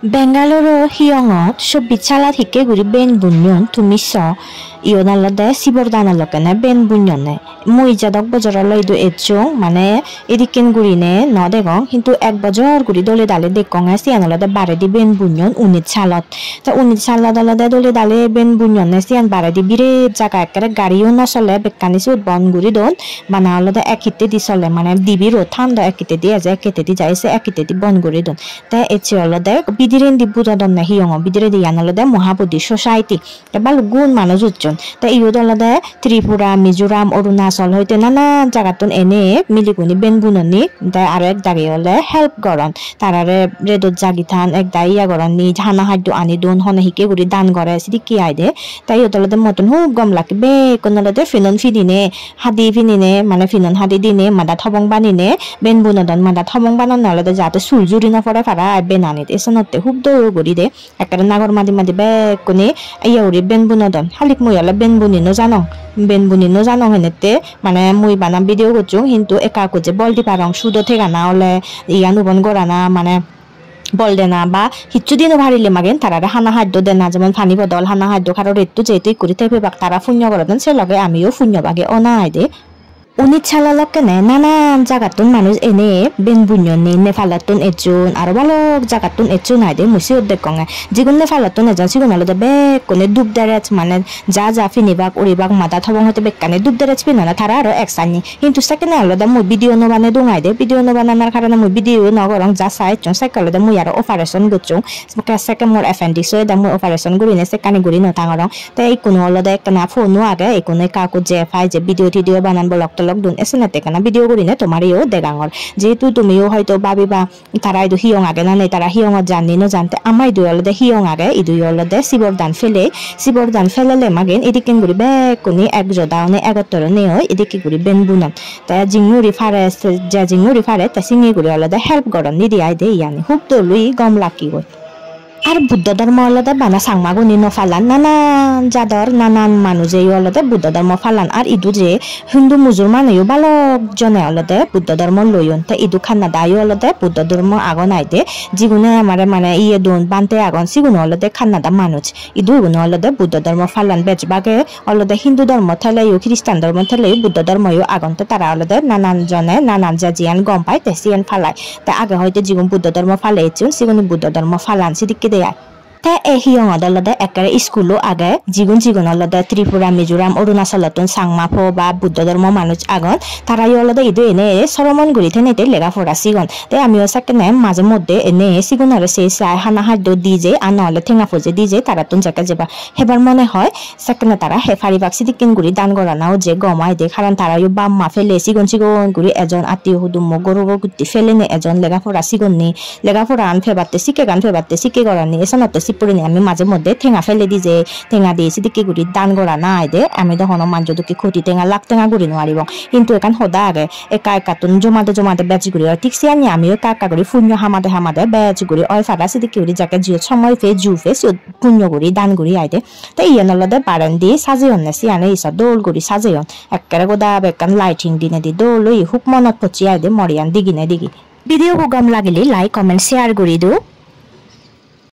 Bengaluru hiyongot shobichala hikke guri ben bunyon tumiso iyonalode sibordanalokene ben bunyone mui jadok bojoro loidu etchung mane ediken gurine no degong kintu ek bojor guri dole dale dekkonge sianolode baredi ben bunyon unit salot ta unit salot olode dole dale ben bunyone sian baredi bire jaga ekkere gariyo no sole bekkani sut bon guri don mana olode ekite di sole mane dibiro thando ekite di aje ekite di jaise ekite di bon guri don ta echi olode bidiren di budodon na hiyongo bidire di yanolode mohabodi society ta balugun manuj utjon ta iyod olode Tripura Mizoram Arunachal hoite nana jagatun ene miliguni ben bunoni ta aro ek dagi ole help goron tarare redot jagithan ek daiya goron ni hana haddu ani don hone hike guri dan gore sidiki aide ta iyod olode motun hub gom laki be konolode finon fidine hadi finine mane finon hadi dine mada thobong banine ben bunodon mada thobong banon olode jate suljuri na pore para benanit esonotte hub do guri de ekare nagor madi madi be kone ayuri ben bunodon halik moyala ben bunino janong ben bunino janong henete mane mui bana video gochung hintu eka ko je boldi parong sudo thega na ole ianu bon gorana mane বলদেনা বা হিচ্ছু দিনও ভারিলে Magen তারারে হানা হাদ্য দেনা যেমন পানি বদল হানা হাদ্য কারো রেট্টু যেহেতু করি থাকবে বাক তারা শূন্য করে দেন সে লগে আমিও শূন্য বাগে অনাই দে unit salalok kene nanan jagatun manus ene ben bunyon ni nefalatun ejun aro balok jagatun ejun aide musi odde konge jigun nefalatun ejan sigun alode be kone dub derech mane ja ja finibak uribak mata thobong hote bekkane dub derech pinona thara aro eksani hintu sekene alode mu video no bane dungaide video no bananar karone mu video no gorong ja sai chon sekalode mu yaro operation gochung ka seke mor appendix so da mu operation gurine sekani guri no tangorong te ikuno alode kana phone no age ikone ka ko je fai je video banan bolok lockdown esenate kana video gurine tomariyo degangor jehetu tumiyo hoyto babiba tara idu hiyong age na nei tara hiyong janni no jante amai du olode hiyong age idu olode sibordan felele magen ediken guri be koni ek jodaone egottoro ne hoy ediki guri ben bunan ta jinguri fare ta singi guri olode help goron ni di aide yani hub to lui gom laki goy আর বুদ্ধ ধর্ম অলদে বানা সাংমাগুনি ন ফালান নানান জাদর নানান মানুষে অলদে বুদ্ধ ধর্ম ফালান আর ইদু যে হিন্দু মুসলমানেও বালক জনে অলদে বুদ্ধ ধর্ম লইন তে ইদু খান্না দায়ও অলদে বুদ্ধ ধর্ম আগন আইতে জিগুনে আমারে মানে ইয়ে দোন বানতে আগন সিগুন অলদে খান্না দা মানুষ ইদু গুণ অলদে বুদ্ধ ধর্ম ফালান বেজবাগে অলদে হিন্দু ধর্ম থেলেও খ্রিস্টান ধর্ম থেলেও বুদ্ধ ধর্মও আগন তে তারা অলদে নানান জনে নানান জাজিয়ান গম পায় তে সিয়ান ফালায় তে আগে হয়তো জিগুন বুদ্ধ ধর্ম ফালাইছুন সিগুন বুদ্ধ ধর্ম ফালান সিদিকে te hiyong olode ekare schoolo age jigun olode Tripura Mizoram Arunachalotun sangmapho ba buddha dharma manuj agon tara olode idu ene soromon guri thenete lega pora sigon te amio sakene maje modde ene sigonore se sai hana haddo dije anole thenga foje dije tara tun jaka jeba hebar mone hoy sakene tara hefari baksi dikin guri dan goranao je gomai de karan tara yo bamma fele sigon guri ejon ati hudum mogoro gutti felene ejon lega pora sigon ni lega pora an febatte sike gorani esonotte পুরিনি আমি মাঝে মধ্যে ঠেঙা ফেলে দি যে ঠেঙা দিয়ে সিদিকে গুড়ি দান করা না আইদে আমি তখন মাঞ্জ দুঃখী ক্ষতি ঠেঙা লাখ ঠেঙা গুড়ি নোৱাৰিব কিন্তু এখান সদা আগে একা একাতুন জমাতে বেচ গুড়ি ঠিক সিয়ানি আমিও একা গুড়ি শূন্য হামাদে বেচ গুড়ি অয় ফাটা সিদিকে গুড়ি যাকে জিও সময় ফে জু ফে শূন্য গুড়ি দান গুড়ি আইদে তাই ইয়ান অলদে বারেন দি সাজেয়ন নে সিয়ানে ইসা দোল গুড়ি সাজেয়ন একেবারে গোদা বেকান লাইটিং দিনে দি দোল হই হুক মনত পচি আইদে মরিয়ান দিগি ভিডিও গম লাগিলে লাইক কমেন্ট শেয়ার গুড়ি দো